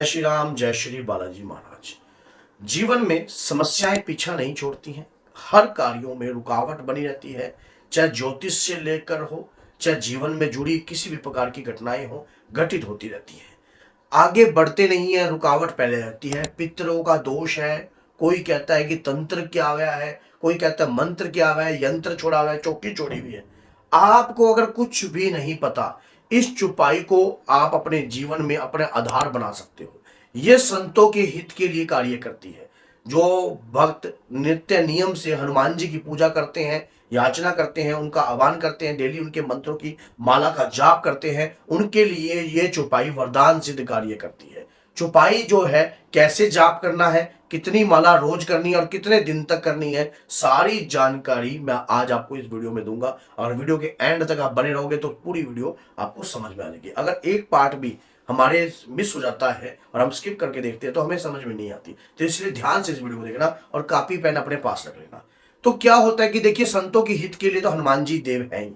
जय श्री राम, जय श्री बालाजी महाराज। जीवन में समस्याएं पीछा नहीं छोड़ती हैं। हर कार्यों में रुकावट बनी रहती है। चाहे ज्योतिष से लेकर हो, चाहे जीवन में जुड़ी किसी भी प्रकार की घटनाएं हो, घटित होती रहती है। आगे बढ़ते नहीं है, रुकावट पहले रहती है। पितरों का दोष है। कोई कहता है कि तंत्र किया गया है, कोई कहता है मंत्र किया गया है, यंत्र छोड़ा हुआ है, चौकी छोड़ी हुई है। आपको अगर कुछ भी नहीं पता, इस चुपाई को आप अपने जीवन में अपने आधार बना सकते हो। यह संतों के हित के लिए कार्य करती है। जो भक्त नित्य नियम से हनुमान जी की पूजा करते हैं, याचना करते हैं, उनका आह्वान करते हैं, डेली उनके मंत्रों की माला का जाप करते हैं, उनके लिए ये चौपाई वरदान सिद्ध कार्य करती है। चौपाई जो है, कैसे जाप करना है, कितनी माला रोज करनी है और कितने दिन तक करनी है, सारी जानकारी मैं आज आपको इस वीडियो में दूंगा। और वीडियो के एंड तक आप बने रहोगे तो पूरी वीडियो आपको समझ में आ जाएगी। अगर एक पार्ट भी हमारे मिस हो जाता है और हम स्किप करके देखते हैं तो हमें समझ में नहीं आती। तो इसलिए ध्यान से इस वीडियो को देखना और कॉपी पेन अपने पास रख लेना। तो क्या होता है कि देखिए, संतों के हित के लिए तो हनुमान जी देव हैं ही,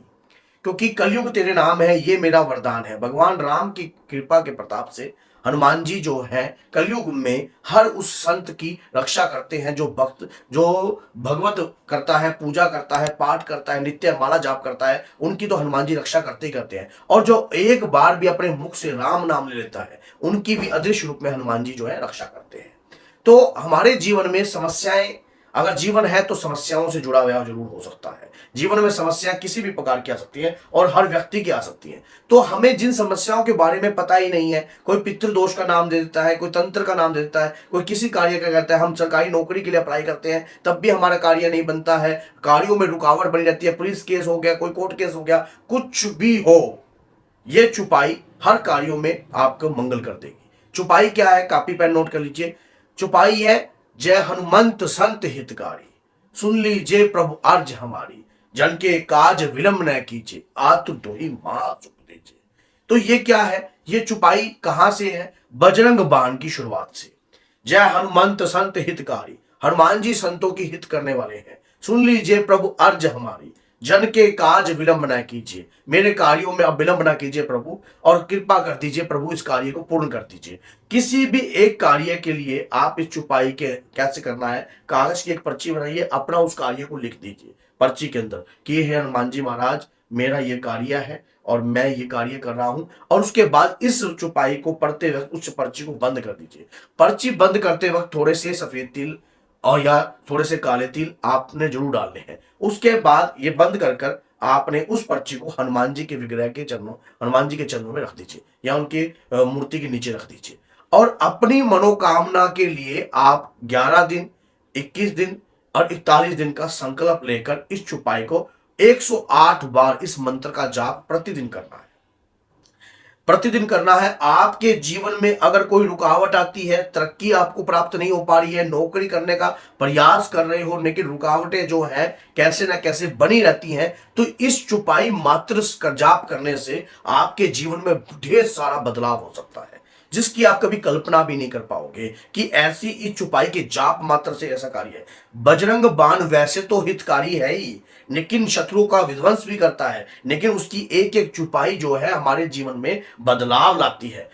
क्योंकि कलयुग तेरे नाम है, ये मेरा वरदान है। भगवान राम की कृपा के प्रताप से हनुमान जी जो है कलयुग में हर उस संत की रक्षा करते हैं जो भक्त, जो भगवत करता है, पूजा करता है, पाठ करता है, नित्य माला जाप करता है, उनकी तो हनुमान जी रक्षा करते ही करते हैं। और जो एक बार भी अपने मुख से राम नाम ले लेता है, उनकी भी अदृश्य रूप में हनुमान जी जो है रक्षा करते हैं। तो हमारे जीवन में समस्याएं, अगर जीवन है तो समस्याओं से जुड़ा हुआ जरूर हो सकता है। जीवन में समस्या किसी भी प्रकार की आ सकती है और हर व्यक्ति की आ सकती है। तो हमें जिन समस्याओं के बारे में पता ही नहीं है, कोई पितृदोष का नाम दे देता है, कोई तंत्र का नाम दे देता है, कोई किसी कार्य का कहता है। हम सरकारी नौकरी के लिए अप्लाई करते हैं तब भी हमारा कार्य नहीं बनता है, कार्यों में रुकावट बनी रहती है, पुलिस केस हो गया, कोई कोर्ट केस हो गया, कुछ भी हो, ये चुपाई हर कार्यों में आपको मंगल कर देगी। चुपाई क्या है, कॉपी पेन नोट कर लीजिए। चुपाई है, जय हनुमंत संत हितकारी, सुन लीजिए प्रभु अर्ज हमारी, जन के काज विलंब न कीजिए, आतुर तो ही मां सुख दीजिए। तो ये क्या है, ये चुपाई कहां से है? बजरंग बाण की शुरुआत से। जय हनुमंत संत हितकारी, हनुमान जी संतों की हित करने वाले हैं। सुन लीजिए प्रभु अर्ज हमारी, जन के काज विलंब न कीजिए, मेरे कार्यों में अब विलंब न कीजिए प्रभु, और कृपा कर दीजिए प्रभु, इस कार्य को पूर्ण कर दीजिए। किसी भी एक कार्य के लिए आप इस चुपाई के कैसे करना है, कागज की एक पर्ची बनाइए, अपना उस कार्य को लिख दीजिए पर्ची के अंदर कि हे हनुमान जी महाराज, मेरा ये कार्य है और मैं ये कार्य कर रहा हूं। और उसके बाद इस चुपाई को पढ़ते वक्त उस पर्ची को बंद कर दीजिए। पर्ची बंद करते वक्त थोड़े से सफेद तिल और या थोड़े से काले तिल आपने जरूर डालने हैं। उसके बाद ये बंद कर कर आपने उस पर्ची को हनुमान जी के विग्रह के चरणों, हनुमान जी के चरणों में रख दीजिए या उनके मूर्ति के नीचे रख दीजिए। और अपनी मनोकामना के लिए आप 11 दिन, 21 दिन और 41 दिन का संकल्प लेकर इस चुपाई को 108 बार इस मंत्र का जाप प्रतिदिन करना है। प्रतिदिन करना है। आपके जीवन में अगर कोई रुकावट आती है, तरक्की आपको प्राप्त नहीं हो पा रही है, नौकरी करने का प्रयास कर रहे हो लेकिन रुकावटें जो है कैसे ना कैसे बनी रहती हैं, तो इस चुपाई मात्र का जाप करने से आपके जीवन में ढेर सारा बदलाव हो सकता है, जिसकी आप कभी कल्पना भी नहीं कर पाओगे कि ऐसी इस चुपाई के जाप मात्र से ऐसा कार्य है। बजरंग बाण वैसे तो हितकारी है ही, लेकिन शत्रु का विध्वंस भी करता है, लेकिन उसकी एक एक चुपाई जो है हमारे जीवन में बदलाव लाती है।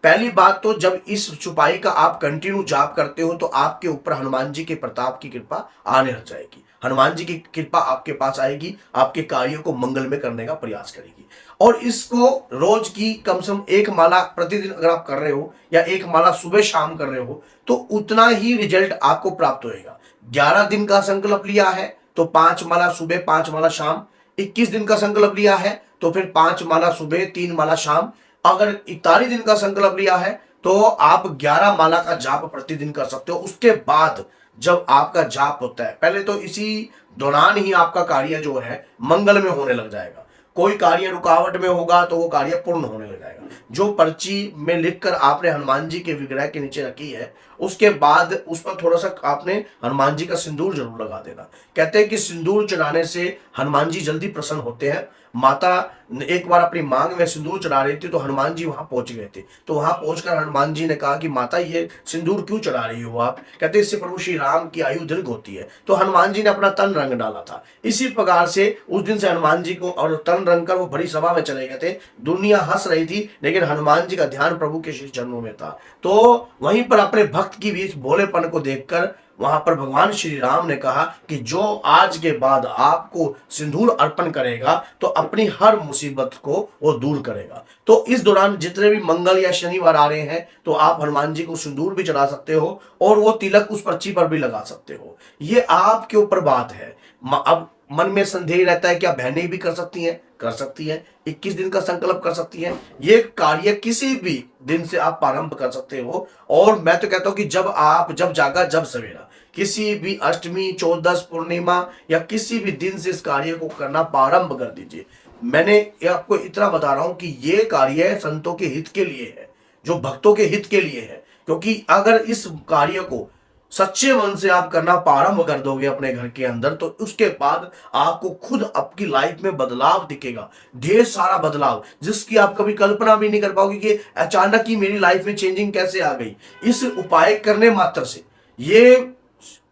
पहली बात तो जब इस चुपाई का आप कंटिन्यू जाप करते हो तो आपके ऊपर हनुमान जी के प्रताप की कृपा आने लग जाएगी। हनुमान जी की कृपा आपके पास आएगी, आपके कार्यों को मंगल में करने का प्रयास करेगी। और इसको रोज की कम से कम एक माला प्रतिदिन अगर आप कर रहे हो या एक माला सुबह शाम कर रहे हो तो उतना ही रिजल्ट आपको प्राप्त होएगा। 11 दिन का संकल्प लिया है तो 5 माला सुबह, 5 माला शाम। 21 दिन का संकल्प लिया है तो फिर 5 माला सुबह, 3 माला शाम। अगर 41 दिन का संकल्प लिया है तो आप 11 माला का जाप प्रतिदिन कर सकते हो। उसके बाद जब आपका जाप होता है, पहले तो इसी दौरान ही आपका कार्य जो है मंगल में होने लग जाएगा। कोई कार्य रुकावट में होगा तो वो कार्य पूर्ण होने लग जाएगा। जो पर्ची में लिखकर आपने हनुमान जी के विग्रह के नीचे रखी है, उसके बाद उस पर थोड़ा सा आपने हनुमान जी का सिंदूर जरूर लगा देना। कहते हैं कि सिंदूर चढ़ाने से हनुमान जी जल्दी प्रसन्न होते हैं। माता एक बार अपनी मांग में सिंदूर चढ़ा रही थी तो हनुमान जी वहां पहुंच गए थे। तो वहां पहुंचकर हनुमान जी ने कहा कि माता ये सिंदूर क्यों चढ़ा रही हो आप? कहते इससे प्रभु श्री राम की आयु दीर्घ होती है। तो हनुमान जी ने अपना तन रंग डाला था। इसी प्रकार से उस दिन से हनुमान जी को और तन रंग कर वो बड़ी सभा में चले गए थे। दुनिया हंस रही थी लेकिन हनुमान जी का ध्यान प्रभु के श्री चरणों में था। तो वहीं पर अपने भक्त की भी इस भोलेपन को देखकर वहां पर भगवान श्री राम ने कहा कि जो आज के बाद आपको सिंदूर अर्पण करेगा तो अपनी हर मुसीबत को वो दूर करेगा। तो इस दौरान जितने भी मंगल या शनिवार आ रहे हैं तो आप हनुमान जी को सिंदूर भी चढ़ा सकते हो और वो तिलक उस पर्ची पर भी लगा सकते हो। ये आपके ऊपर बात है। अब मन में संदेह रहता है क्या बहनें भी कर सकती हैं? कर सकती हैं। 21 दिन का संकल्प कर सकती हैं। ये कार्य किसी भी दिन से आप प्रारंभ कर सकते हो। और मैं तो कहता हूं कि जब जागा जब सवेरा, किसी भी अष्टमी, चौदस, पूर्णिमा या किसी भी दिन से इस कार्य को करना प्रारंभ कर दीजिए। मैंने आपको इतना बता रहा हूं कि ये कार्य संतों के हित के लिए है, जो भक्तों के हित के लिए है। क्योंकि अगर इस कार्य को सच्चे मन से आप करना प्रारंभ कर दोगे अपने घर के अंदर तो उसके बाद आपको खुद आपकी लाइफ में बदलाव दिखेगा, ढेर सारा बदलाव जिसकी आप कभी कल्पना भी नहीं कर पाओगे कि अचानक ही मेरी लाइफ में चेंजिंग कैसे आ गई इस उपाय करने मात्र से। ये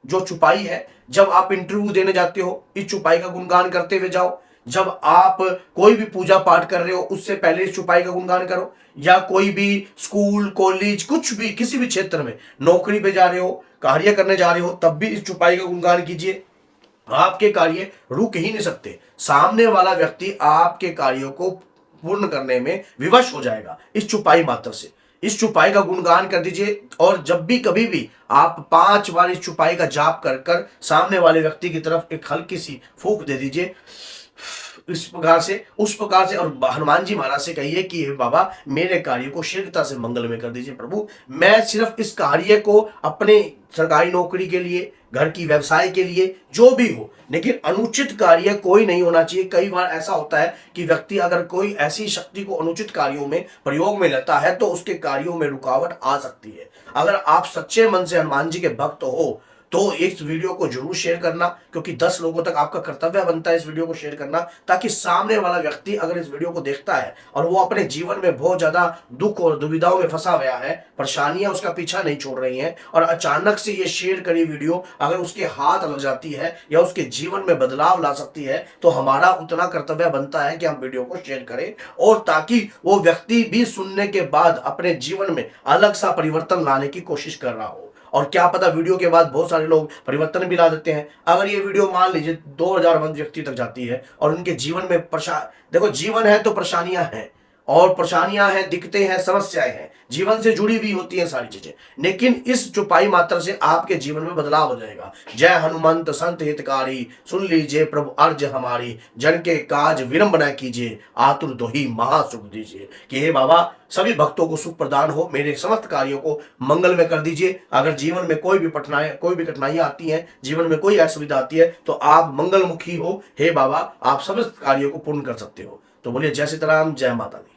जो चुपाई है, जब आप इंटरव्यू देने जाते हो इस चुपाई का गुणगान करते हुए जाओ। जब आप कोई भी पूजा पाठ कर रहे हो उससे पहले इस चुपाई का गुणगान करो। या कोई भी स्कूल, कॉलेज, कुछ भी किसी भी क्षेत्र में नौकरी पे जा रहे हो, कार्य करने जा रहे हो, तब भी इस चुपाई का गुणगान कीजिए। आपके कार्य रुक ही नहीं सकते। सामने वाला व्यक्ति आपके कार्यों को पूर्ण करने में विवश हो जाएगा इस चुपाई मात्र से। इस चुपाई का गुणगान कर दीजिए और जब भी कभी भी आप 5 बार इस चुपाई का जाप कर कर सामने वाले व्यक्ति की तरफ एक हल्की सी फूंक दे दीजिए इस प्रकार से, उस प्रकार से। और हनुमान जी महाराज से कहिए कि हे बाबा मेरे कार्य को शीघ्रता से मंगल में कर दीजिए प्रभु। मैं सिर्फ इस कार्य को अपने सरकारी नौकरी के लिए, घर की व्यवसाय के लिए, जो भी हो, लेकिन अनुचित कार्य कोई नहीं होना चाहिए। कई बार ऐसा होता है कि व्यक्ति अगर कोई ऐसी शक्ति को अनुचित कार्यों में प्रयोग में लेता है तो उसके कार्यों में रुकावट आ सकती है। अगर आप सच्चे मन से हनुमान जी के भक्त हो तो इस वीडियो को जरूर शेयर करना, क्योंकि 10 लोगों तक आपका कर्तव्य बनता है इस वीडियो को शेयर करना, ताकि सामने वाला व्यक्ति अगर इस वीडियो को देखता है और वो अपने जीवन में बहुत ज्यादा दुख और दुविधाओं में फंसा गया है, परेशानियां उसका पीछा नहीं छोड़ रही हैं और अचानक से ये शेयर करी वीडियो अगर उसके हाथ लग जाती है या उसके जीवन में बदलाव ला सकती है, तो हमारा उतना कर्तव्य बनता है कि हम वीडियो को शेयर करें और ताकि वो व्यक्ति भी सुनने के बाद अपने जीवन में अलग सा परिवर्तन लाने की कोशिश कर रहा हो। और क्या पता वीडियो के बाद बहुत सारे लोग परिवर्तन भी ला देते हैं। अगर ये वीडियो मान लीजिए 2000 व्यक्ति तक जाती है और उनके जीवन में देखो जीवन है तो परेशानियां हैं और परेशानियां हैं, दिक्कतें हैं, समस्याएं हैं, जीवन से जुड़ी भी होती हैं सारी चीजें, लेकिन इस चुपाई मात्र से आपके जीवन में बदलाव हो जाएगा। जय हनुमंत संत हितकारी, सुन लीजिए प्रभु अर्ज हमारी, जन के काज विलंब न कीजिए, आतुर दोही महासुख दीजिए। कि हे बाबा सभी भक्तों को सुख प्रदान हो, मेरे समस्त कार्यों को मंगल में कर दीजिए। अगर जीवन में कोई भी कठिनाइयां आती हैं, जीवन में कोई असुविधा आती है तो आप मंगलमुखी हो। हे बाबा आप समस्त कार्यों को पूर्ण कर सकते हो। तो बोलिए जय सीताराम, जय माता दी।